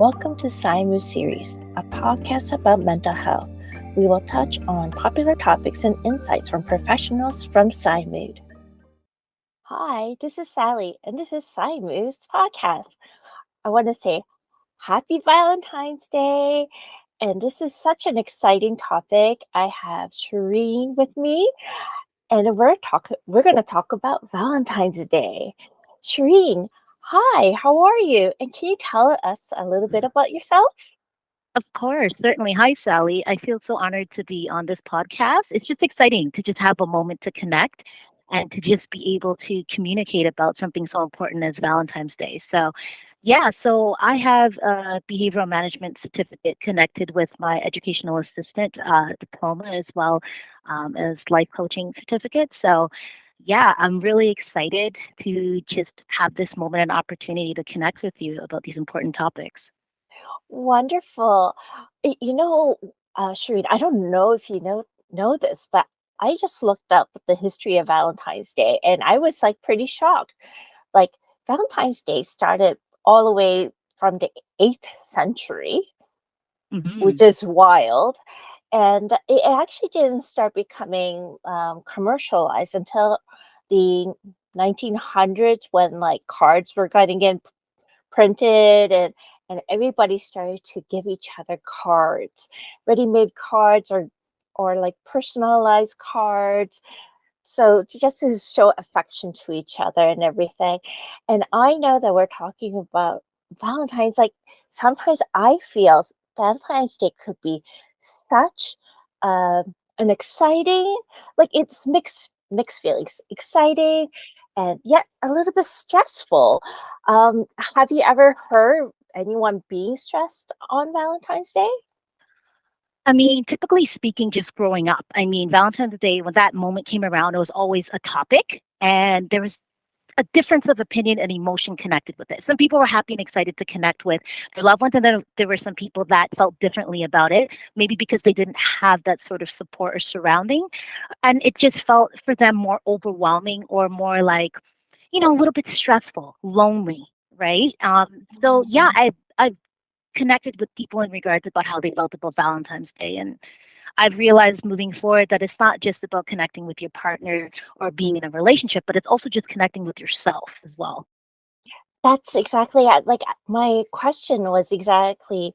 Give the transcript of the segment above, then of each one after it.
Welcome to PsyMood series, a podcast about mental health. We will touch on popular topics and insights from professionals from PsyMood. Hi, this is Sally, and this is PsyMood's podcast. I want to say Happy Valentine's Day, and this is such an exciting topic. I have Shereen with me, and we're going to talk about Valentine's Day. Shereen, hi, how are you? And can you tell us a little bit about yourself? Of course, certainly. Hi, Sally. I feel so honored to be on this podcast. It's just exciting to just have a moment to connect and to just be able to communicate about something so important as Valentine's Day. So I have a behavioral management certificate connected with my educational assistant diploma as well as life coaching certificate. I'm really excited to just have this moment and opportunity to connect with you about these important topics. Wonderful. Shereen, I don't know if you know this, but I just looked up the history of Valentine's Day, and I was like pretty shocked. Like Valentine's Day started all the way from the 8th century, which Hmm. is wild. And it actually didn't start becoming commercialized until the 1900s when like cards were getting in printed and everybody started to give each other cards, ready-made cards or like personalized cards, so just to show affection to each other and everything. And I know that we're talking about Valentine's, like sometimes I feel Valentine's Day could be such an exciting, like it's mixed feelings, exciting and yet a little bit stressful. Have you ever heard anyone being stressed on Valentine's Day? I mean, typically speaking, just growing up, I mean, Valentine's Day, when that moment came around, it was always a topic, and there was a difference of opinion and emotion connected with it. Some people were happy and excited to connect with their loved ones, and then there were some people that felt differently about it, maybe because they didn't have that sort of support or surrounding. And it just felt for them more overwhelming or more like, a little bit stressful, lonely, right? I've connected with people in regards about how they felt about Valentine's Day. And I've realized moving forward that it's not just about connecting with your partner or being in a relationship, but it's also just connecting with yourself as well. That's exactly it. Like my question was exactly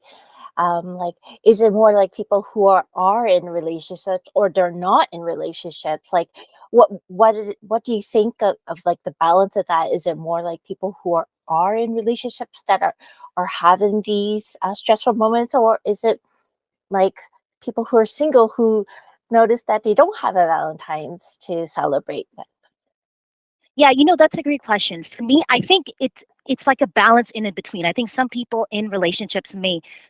like, is it more like people who are in relationships or they're not in relationships? Like, what do you think of like the balance of that? Is it more like people who are in relationships that are having these stressful moments, or is it like people who are single who notice that they don't have a Valentine's to celebrate with? Yeah, that's a great question. For me, I think it's like a balance in between. I think some people in relationships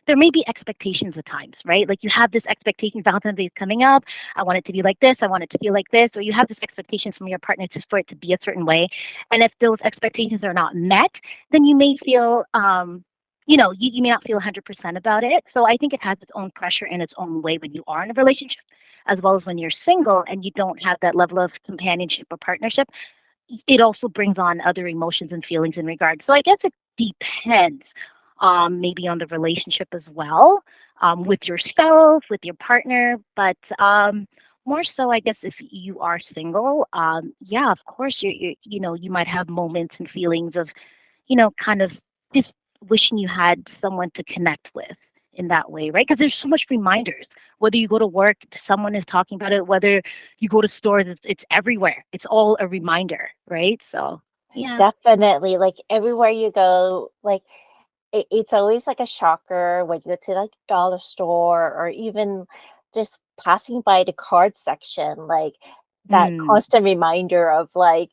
there may be expectations at times, right? Like you have this expectation, Valentine's Day is coming up. I want it to be like this. I want it to be like this. Or you have this expectation from your partner for it to be a certain way. And if those expectations are not met, then you may feel, you may not feel 100% about it. So I think it has its own pressure in its own way when you are in a relationship, as well as when you're single and you don't have that level of companionship or partnership. It also brings on other emotions and feelings in regard. So I guess it depends, maybe on the relationship as well, with yourself, with your partner. But more so, I guess, if you are single, yeah, of course, you might have moments and feelings of, kind of just wishing you had someone to connect with in that way, right? Because there's so much reminders. Whether you go to work, someone is talking about it. Whether you go to stores, it's everywhere. It's all a reminder, right? So, yeah. Definitely, like everywhere you go, like it's always like a shocker when you go to like dollar store or even just passing by the card section, like that Mm, constant reminder of like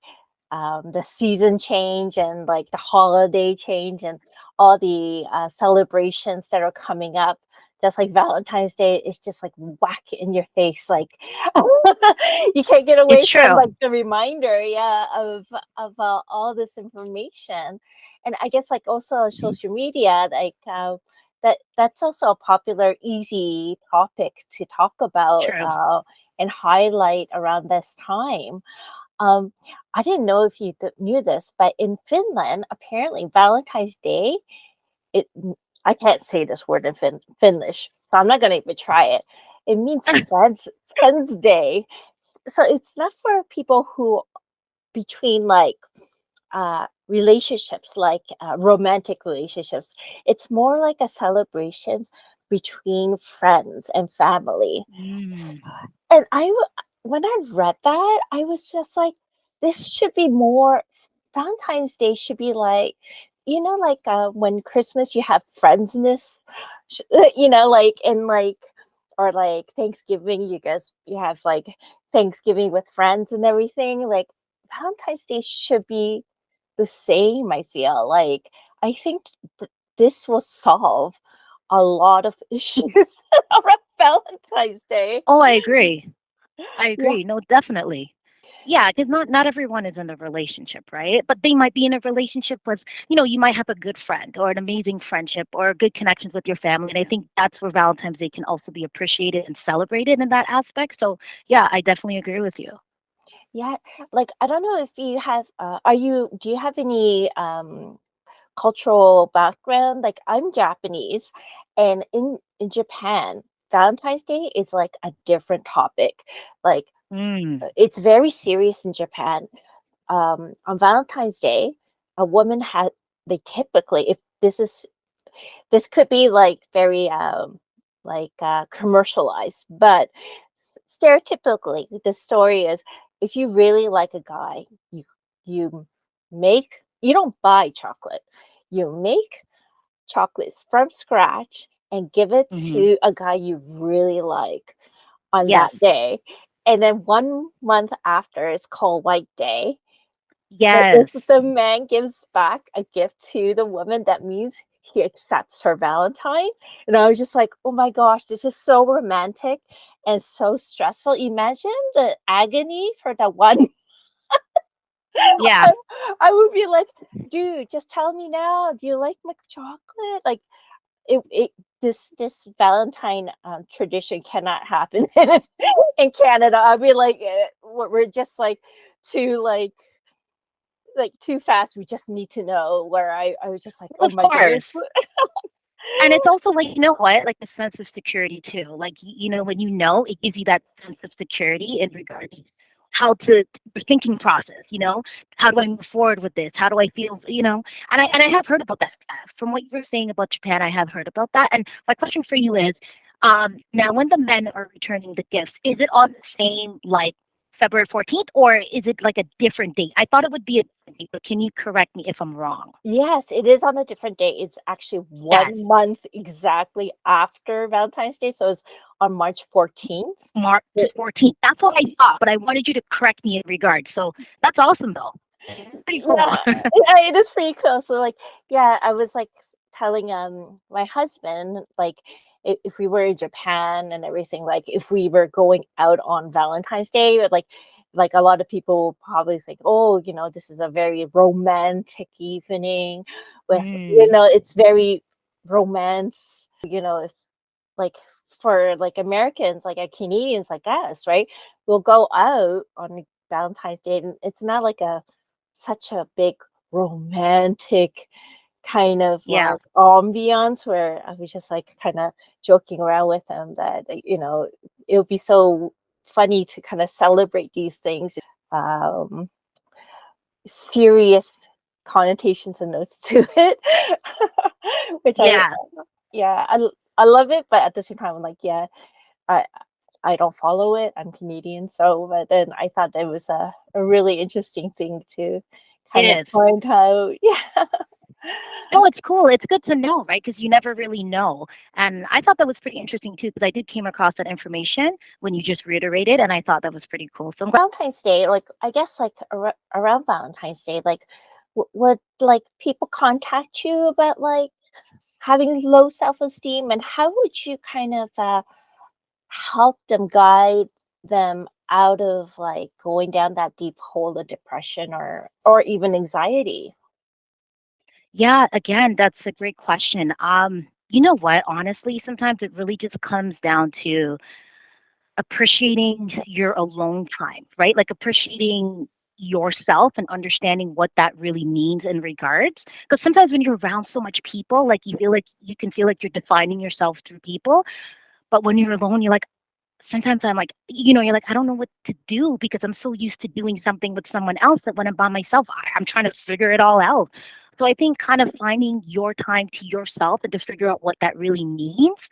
the season change and like the holiday change and all the celebrations that are coming up. Just like Valentine's Day is just like whack in your face, like you can't get away it's from true. like the reminder, yeah, of all this information. And I guess like also on social media, like that's also a popular, easy topic to talk about True. and highlight around this time. Um, I didn't know if you knew this, but in Finland, apparently Valentine's Day, it I can't say this word in Finnish, so I'm not gonna even try it. It means Friends Day. So it's not for people who between like relationships, like romantic relationships. It's more like a celebration between friends and family. Mm. And when I read that, I was just like, this should be more. Valentine's Day should be like, like when Christmas you have friendsness, like and like, or like Thanksgiving you have like Thanksgiving with friends and everything. Like Valentine's Day should be the same. I feel like I think this will solve a lot of issues around Valentine's Day. Oh, I agree. I Yeah. agree. No, definitely. Yeah, because not everyone is in a relationship, right? But they might be in a relationship with, you might have a good friend or an amazing friendship or good connections with your family. And I think that's where Valentine's Day can also be appreciated and celebrated in that aspect. So yeah, I definitely agree with you. Yeah, like I don't know if you have are you do you have any cultural background? Like I'm Japanese and in Japan, Valentine's Day is like a different topic. Like Mm, it's very serious in Japan. On Valentine's Day, a woman had they typically if this could be like very like commercialized, but stereotypically the story is if you really like a guy, you you don't buy chocolate, you make chocolates from scratch and give it hmm. to a guy you really like on that Yes. day, and then 1 month after it's called White Day. But if Yes. the man gives back a gift to the woman, that means he accepts her Valentine. And I was just like, oh my gosh, this is so romantic and so stressful. Imagine the agony for the one. Yeah. I would be like, dude, just tell me now. Do you like my chocolate? Like it this Valentine tradition cannot happen in Canada. I'd be like, we're just like too too fast. We just need to know where I was just like, oh Of my goodness. course. And it's also like, you know what? Like a sense of security too. Like, when you know, it gives you that sense of security in regards to how the thinking process, how do I move forward with this? How do I feel, and I have heard about that. From what you were saying about Japan, I have heard about that. And my question for you is, now when the men are returning the gifts, is it on the same like February 14th or is it like a different date? I thought it would be a different date, but can you correct me if I'm wrong? Yes, it is on a different day. It's actually Yes. 1 month exactly after Valentine's Day. So it's on March 14th. March Yeah, 14th. That's what I thought, but I wanted you to correct me in regard. So that's awesome, though. Pretty cool. yeah, it is pretty cool. So like, yeah, I was like telling my husband like if we were in Japan and everything, like if we were going out on Valentine's Day, or like a lot of people probably think, oh, this is a very romantic evening with, Mm, it's very romance, if like for like Americans, like Canadians like us, right? We'll go out on Valentine's Day and it's not like a such a big romantic kind of yeah, like ambiance where I was just like kind of joking around with him that it would be so funny to kind of celebrate these things, um serious connotations and notes to it. Which yeah. yeah, I love it, but at the same time I'm like, yeah, I I don't follow it. I'm Canadian, so but then I thought that was a really interesting thing to It kind of is. point out. Yeah. No, it's cool. It's good to know, right? Because you never really know. And I thought that was pretty interesting too, because I did came across that information when you just reiterated, and I thought that was pretty cool. So I'm glad. Valentine's Day, like I guess like around Valentine's Day, like would like people contact you about like having low self-esteem, and how would you kind of help them guide them out of like going down that deep hole of depression or even anxiety? Yeah, again, that's a great question. You know what? Honestly, sometimes it really just comes down to appreciating your alone time, right? Like appreciating yourself and understanding what that really means in regards. Because sometimes when you're around so much people, like you feel like you can feel like you're defining yourself through people. But when you're alone, you're like, sometimes I'm like, you're like, I don't know what to do because I'm so used to doing something with someone else that when I'm by myself, I'm trying to figure it all out. So I think kind of finding your time to yourself and to figure out what that really means,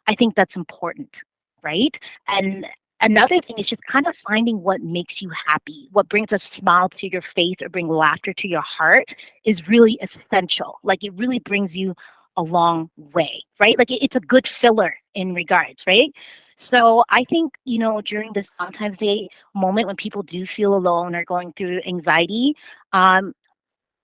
I think that's important, right? And another thing is just kind of finding what makes you happy, what brings a smile to your face or bring laughter to your heart is really essential. Like it really brings you a long way, right? Like it's a good filler in regards, right? So I think, during this Valentine's Day moment when people do feel alone or going through anxiety, um,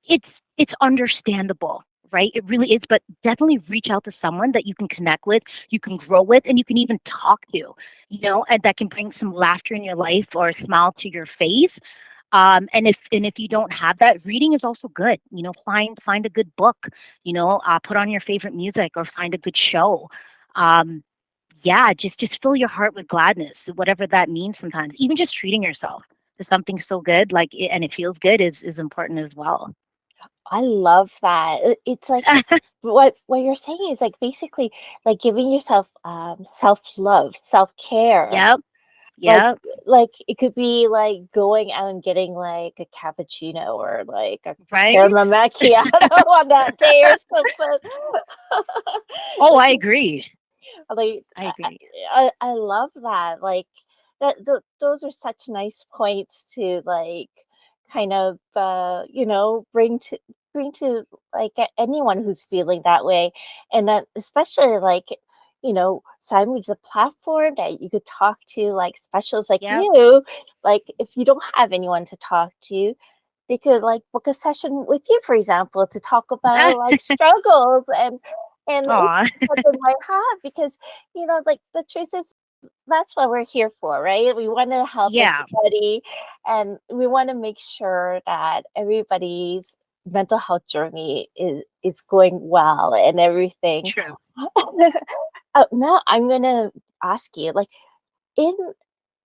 it's understandable, right? It really is, but definitely reach out to someone that you can connect with, you can grow with, and you can even talk to, and that can bring some laughter in your life or a smile to your face. And if you don't have that, reading is also good. Find a good book. Put on your favorite music or find a good show. Um, yeah, just fill your heart with gladness, whatever that means. Sometimes even just treating yourself to something so good, and it feels good is important as well. I love that. It's like what you're saying is like basically like giving yourself self-love, self-care. Yep, Like yep, like it could be like going out and getting like a cappuccino or like a right? caramel macchiato on that day or something. Oh, Like I agree. like I agree. I love that. Like those are such nice points to like kind of bring to like anyone who's feeling that way, and that especially like PsyMood's a platform that you could talk to like specials like Yep. you. Like if you don't have anyone to talk to, they could like book a session with you, for example, to talk about like struggles and issues Aw, that they might have because like the truth is that's what we're here for, right? We want to help yeah, everybody and we want to make sure that everybody's mental health journey is going well and everything. true. Now I'm gonna ask you, like in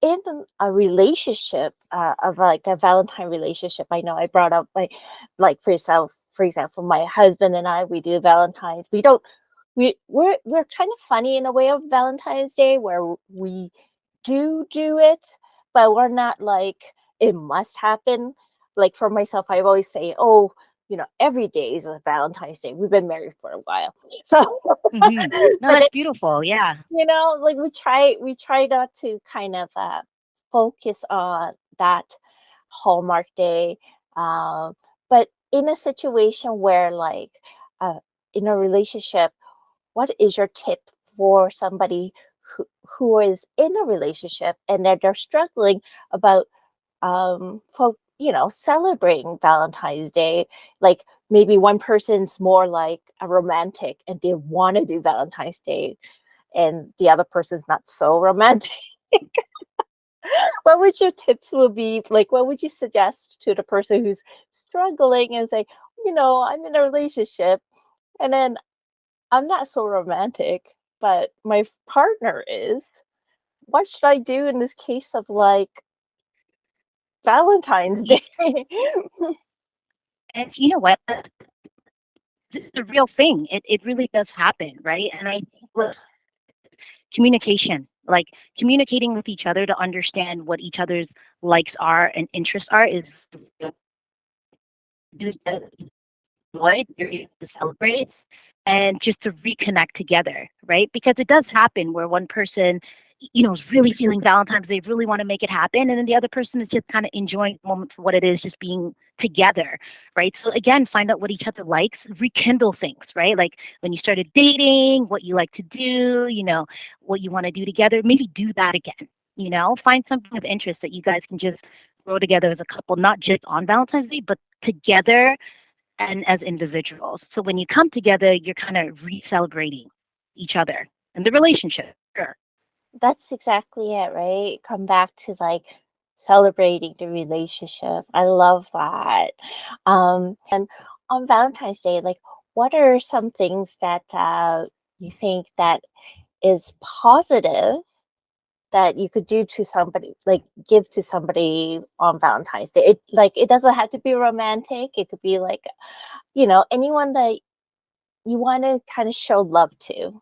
in a relationship of like a Valentine relationship, I know I brought up like for example, my husband and I, we do Valentine's. We don't we're kind of funny in a way of Valentine's Day where we do it, but we're not like it must happen. Like for myself, I always say, oh, every day is a Valentine's Day. We've been married for a while. So Hmm. No, but that's beautiful. Yeah, like we try not to kind of focus on that Hallmark Day. But in a situation where like uh, in a relationship, what is your tip for somebody who is in a relationship and they're struggling about celebrating Valentine's Day? Like maybe one person's more like a romantic and they want to do Valentine's Day and the other person's not so romantic. What would your tips will be? Like, what would you suggest to the person who's struggling and say, I'm in a relationship and then I'm not so romantic, but my partner is. What should I do in this case of like Valentine's yeah. Day? And you know what? This is the real thing. It really does happen, right? And I think with communication, like communicating with each other to understand what each other's likes are and interests are, is do what you're able to celebrate and just to reconnect together, right? Because it does happen where one person, is really feeling Valentine's, they really want to make it happen. And then the other person is just kind of enjoying the moment for what it is, just being together, right? So again, find out what each other likes, rekindle things, right? Like when you started dating, what you like to do, what you want to do together, maybe do that again. Find something of interest that you guys can just grow together as a couple, not just on Valentine's Day, but together and as individuals. So when you come together, you're kind of re-celebrating each other and the relationship. Sure. That's exactly it, right? Come back to like celebrating the relationship. I love that. And on Valentine's Day, like, what are some things that you think that is positive that you could do to somebody, like give to somebody on Valentine's Day? It doesn't have to be romantic. It could be like, anyone that you want to kind of show love to.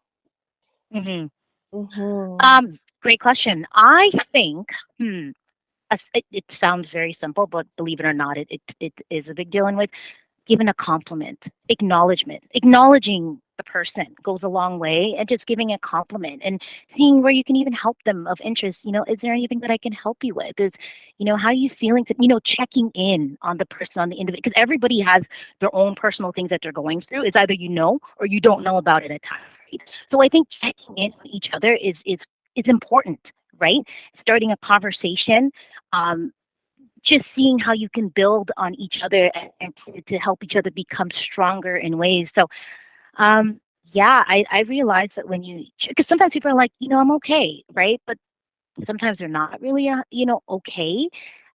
Hmm. Hmm. Great question. I think, it sounds very simple, but believe it or not, it is a big deal. And with giving a compliment, acknowledgement, acknowledging the person goes a long way, and just giving a compliment and seeing where you can even help them of interest. Is there anything that I can help you with? How are you feeling? Checking in on the person, on the individual, because everybody has their own personal things that they're going through. It's either you know or you don't know about it at times. Right? So I think checking in on each other is important, right? Starting a conversation, um, just seeing how you can build on each other, and to help each other become stronger in ways. So, yeah, I realized that when because sometimes people are like, I'm okay, right? But sometimes they're not really, okay.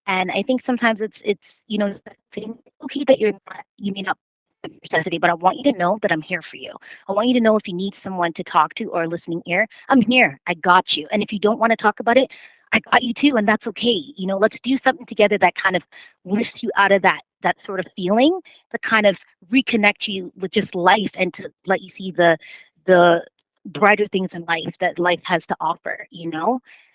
And I think sometimes it's it's that thing, okay, that you may not be sensitive, but I want you to know that I'm here for you. I want you to know if you need someone to talk to or a listening ear, I'm here. I got you. And if you don't want to talk about it, I got you too, and that's okay. Let's do something together that kind of lifts you out of that sort of feeling, to kind of reconnect you with just life, and to let you see the brighter things in life that life has to offer.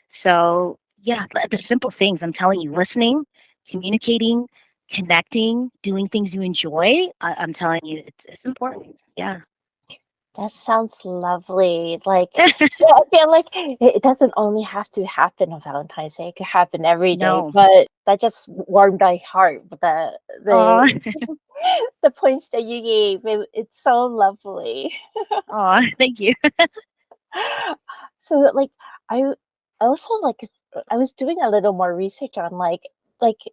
So, yeah, the simple things, I'm telling you, listening, communicating, connecting, doing things you enjoy. I'm telling you, it's important. Yeah. That sounds lovely. Like, yeah, I feel like it doesn't only have to happen on Valentine's Day. It could happen every day. No. But that just warmed my heart with Oh, the points that you gave. It's so lovely. oh, thank you. So, like, I also like I was doing a little more research on like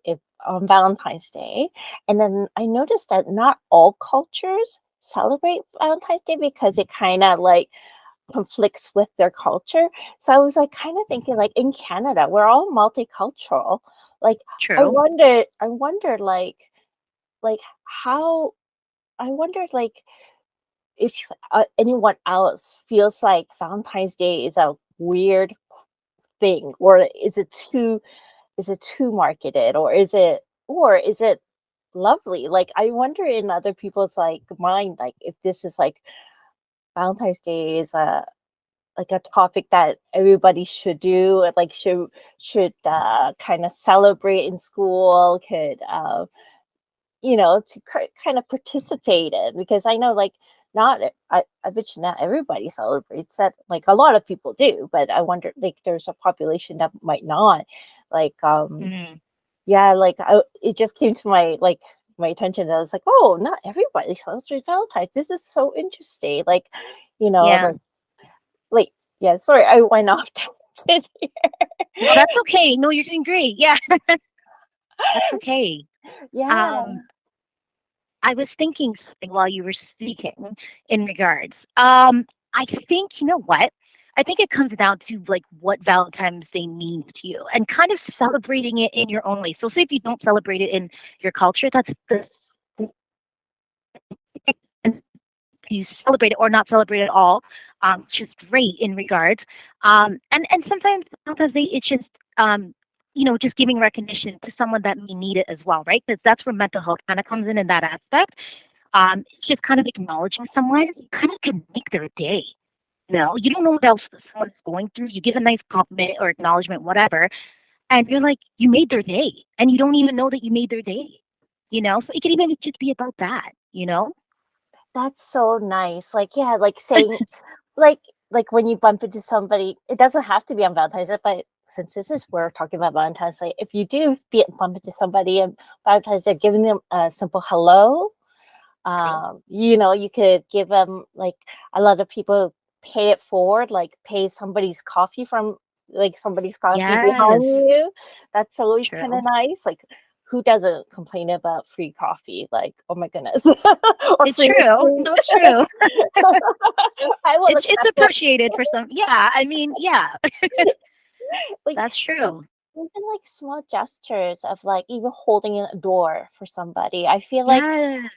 if on Valentine's Day, and then I noticed that not all cultures celebrate Valentine's Day because it kind of like conflicts with their culture. So I was like kind of thinking like in Canada, we're all multicultural. Like True. I wonder like how I wonder like if anyone else feels like Valentine's Day is a weird thing, or is it too marketed, or is it lovely? Like I wonder in other people's like mind, like if this is like Valentine's Day is a like a topic that everybody should do, like should kind of celebrate in school, could to kind of participate in, because I know like not I bet you not everybody celebrates that. Like a lot of people do, but I wonder like there's a population that might not. Like Hmm. yeah, like it just came to my attention. I was like, oh, not everybody celebrates Valentine's. This is so interesting. Like, Yeah. like yeah. Sorry, I went off tangent. No, that's okay. No, you're doing great. Yeah, that's okay. Yeah, Um, I was thinking something while you were speaking in regards. I think, you know what? I think it comes down to like what Valentine's Day means to you, and kind of celebrating it in your own way. So say if you don't celebrate it in your culture, that's this, and you celebrate it or not celebrate it at all, which is great in regards. And sometimes it's just just giving recognition to someone that may need it as well, right? Because that's where mental health kind of comes in that aspect. Just kind of acknowledging someone, you kind of can make their day. You don't know what else someone's going through. You give a nice compliment or acknowledgement, whatever, and you're like, you made their day, and you don't even know that you made their day. So it can even just be about that. that's so nice. Like yeah, like saying like when you bump into somebody, it doesn't have to be on Valentine's Day, but since this is we're talking about Valentine's Day, if you do bump into somebody on Valentine's Day, giving them a simple hello. True. You could give them like a lot of people pay it forward, like pay somebody's coffee behind Yes. you. That's always kind True. of nice. Like who doesn't complain about free coffee? Like, oh my goodness. Or It's free true. food. No, it's true. I will It's accept it. appreciated for some. Yeah, I mean, yeah. Like That's true. even like small gestures of like even holding a door for somebody. I feel like Yes.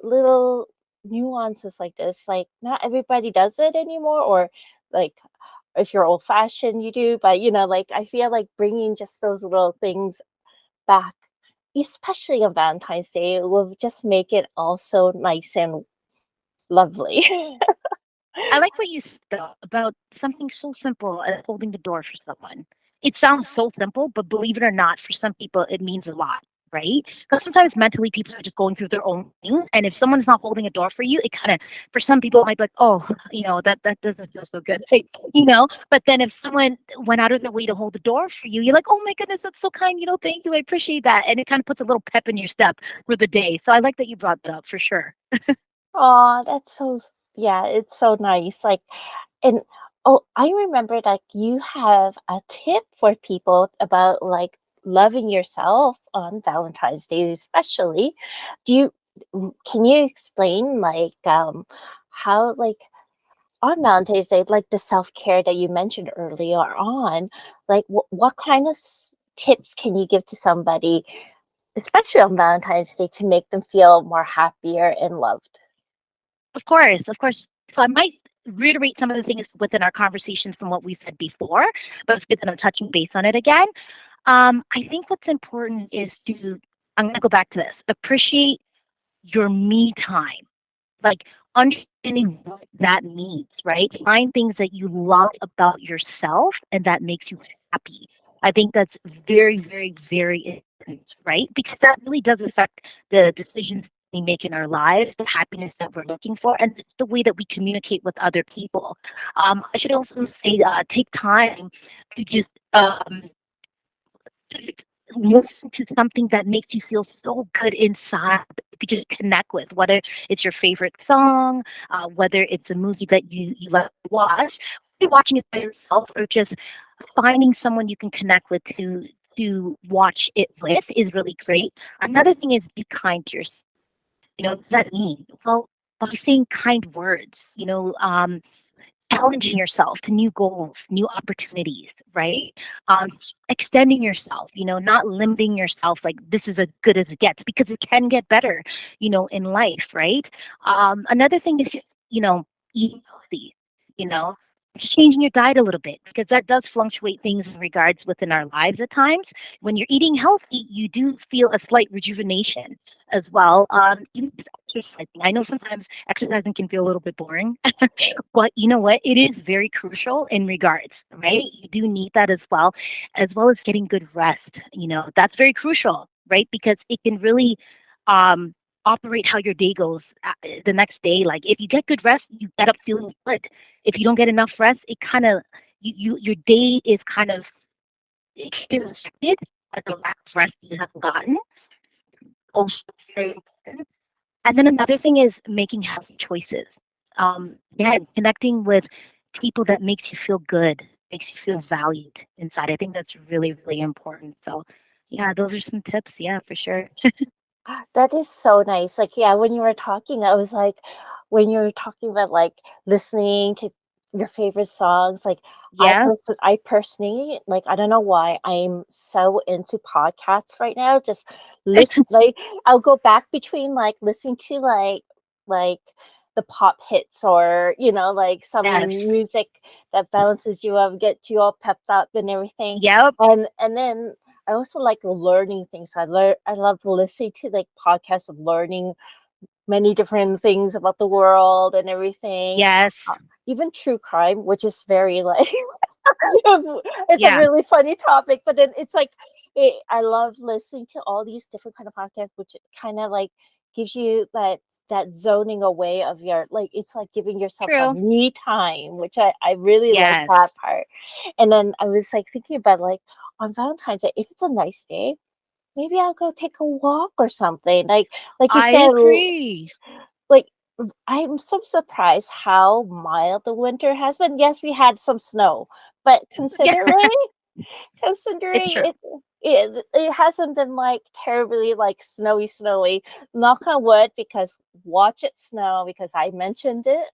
little nuances like this, like not everybody does it anymore, or like if you're old fashioned, you do, but like I feel like bringing just those little things back, especially on Valentine's Day, it will just make it all so nice and lovely. I like what you said though, about something so simple as holding the door for someone. It sounds so simple, but believe it or not, for some people, it means a lot, right? Because sometimes mentally people are just going through their own things. And if someone's not holding a door for you, it kind of, for some people, it might be like, oh, that doesn't feel so good, right? But then if someone went out of their way to hold the door for you, you're like, oh my goodness, that's so kind. Thank you. I appreciate that. And it kind of puts a little pep in your step for the day. So I like that you brought that up for sure. Oh, that's so yeah, it's so nice. Like, and oh, I remember like you have a tip for people about like loving yourself on Valentine's Day, especially. Do you can you explain like how like on Valentine's Day, like the self-care that you mentioned earlier on, like what kind of tips can you give to somebody, especially on Valentine's Day, to make them feel more happier and loved? Of course, of course. So I might reiterate some of the things within our conversations from what we said before, but it's good that I'm touching base on it again. I think what's important is to, I'm going to go back to this, appreciate your me time, like understanding what that means, right? Find things that you love about yourself and that makes you happy. I think that's very, very, very important, right? Because that really does affect the decisions we make in our lives, the happiness that we're looking for, and the way that we communicate with other people. I should also say, take time to just listen to something that makes you feel so good inside. You could just connect with, whether it's your favorite song, whether it's a movie that you love to watch, you're watching it by yourself, or just finding someone you can connect with to watch it with is really great. Another thing is be kind to yourself. What does that mean? Well, by saying kind words, challenging yourself to new goals, new opportunities, right? Extending yourself, not limiting yourself like this is as good as it gets, because it can get better, in life, right? Another thing is just, eating healthy, you know, just changing your diet a little bit, because that does fluctuate things in regards within our lives at times. When you're eating healthy, you do feel a slight rejuvenation as well. Even just exercising. I know sometimes exercising can feel a little bit boring, but you know what? It is very crucial in regards, right? You do need that as well as getting good rest. That's very crucial, right? Because it can really um operate how your day goes the next day. Like if you get good rest, you get up feeling good. If you don't get enough rest, it kind of your day is kind of it is affected by the lack of rest you have gotten. Also very important. And then another thing is making healthy choices. Yeah, connecting with people that makes you feel good, makes you feel valued inside. I think that's really, really important. So, yeah, those are some tips. Yeah, for sure. That is so nice. Like, yeah, when you were talking, I was like, when you were talking about like listening to your favorite songs, like Yeah, I personally, like, I don't know why I'm so into podcasts right now. Just listen, like, I'll go back between like listening to like the pop hits or like some yes, music that balances you up, get you all pepped up and everything, yep, and then I also like learning things. I love listening to like podcasts of learning many different things about the world and everything. yes, Uh, Even true crime, which is very like it's a yeah, really funny topic, but then it's like I love listening to all these different kind of podcasts, which kind of like gives you that zoning away of your like it's like giving yourself a true. me time, which I really like that Yes, part. And then I was like thinking about like on Valentine's Day, if it's a nice day, maybe I'll go take a walk or something. Like you I said, agree. like I'm so surprised how mild the winter has been. Yes, we had some snow, but Yeah, it's considering true. it hasn't been like terribly like snowy. Knock on wood, because watch it snow because I mentioned it.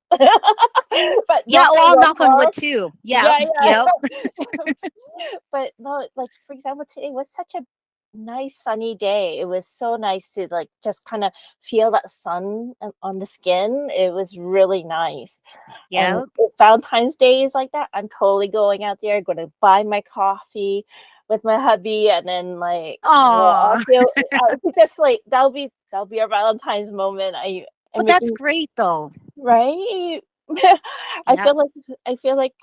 But Yeah, knock well, on I'll wood, knock on wood Paul. too. Yep, Yeah, yeah. yep, But no, like for example, today was such a nice sunny day. It was so nice to like just kind of feel that sun on the skin. It was really nice. And yep. Valentine's Day is like that, I'm totally going out there, gonna buy my coffee with my hubby, and then like, Aw. I'll feel because like that'll be a Valentine's moment. I'm But that's making great though. right. I Yeah, feel like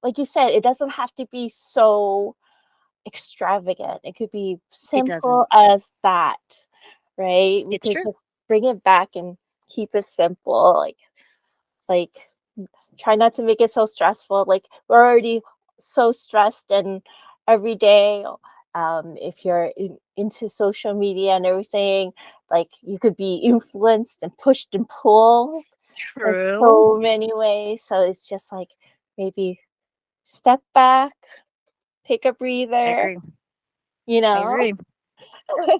like you said, it doesn't have to be so extravagant. It could be it simple doesn't. as that, right? We It's could true. just bring it back and keep it simple, like try not to make it so stressful. Like we're already so stressed and every day. If you're into social media and everything, like you could be influenced and pushed and pulled in True. so many ways. So it's just like maybe step back, take a I breather, agree. you I know? agree.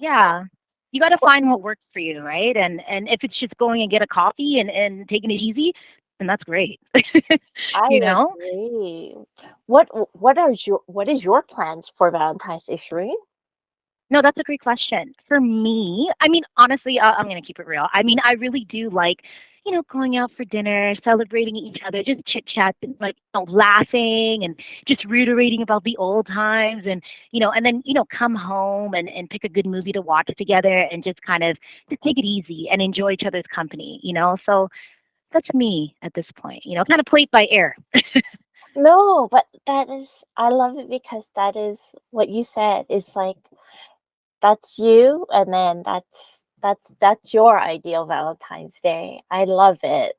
Yeah. You got to find what works for you, right? And if it's just going and get a coffee and taking it easy, then that's great. I you know? agree. What is your plans for Valentine's Day, Shereen? No, that's a great question. For me, I mean, honestly, I'm going to keep it real. I mean, I really do like, going out for dinner, celebrating each other, just chit chat, like, laughing and just reiterating about the old times and then, come home and pick a good movie to watch together and just kind of just take it easy and enjoy each other's company. So that's me at this point, kind of play it by ear. No, but I love it because that is what you said. It's like that's you, and then that's your ideal Valentine's Day. I love it.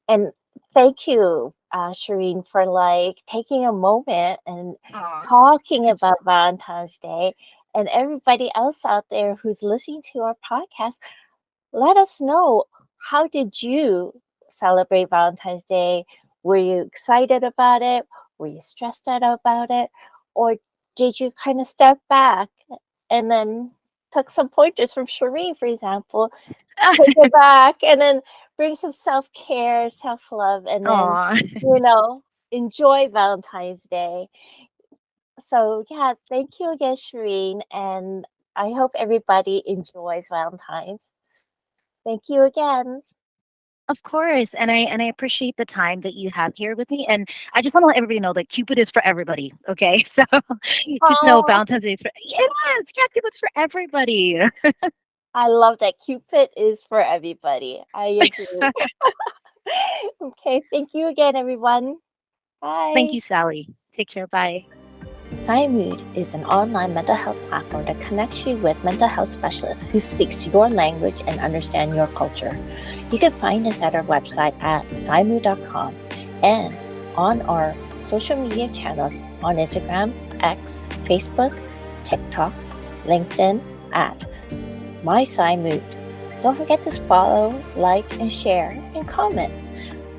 And thank you, Shireen, for like taking a moment and Aw, talking it's about Valentine's Day. And everybody else out there who's listening to our podcast, let us know, how did you celebrate Valentine's Day? Were you excited about it? Were you stressed out about it? Or did you kind of step back and then took some pointers from Shireen, for example, take it back and then bring some self-care, self-love, and then, Aw. you know, enjoy Valentine's Day. So yeah, thank you again, Shireen, and I hope everybody enjoys Valentine's. Thank you again. Of course, and I appreciate the time that you have here with me, and I just want to let everybody know that Cupid is for everybody. Okay, so just know Oh, Valentine's Day is for yeah, Cupid's for everybody. I love that Cupid is for everybody. I agree. Okay, thank you again, everyone. Thank Bye. you, Sally. Take care. Bye. PsyMood is an online mental health platform that connects you with mental health specialists who speaks your language and understand your culture. You can find us at our website at PsyMood.com and on our social media channels on Instagram, X, Facebook, TikTok, LinkedIn at My PsyMood. Don't forget to follow, like, and share, and comment.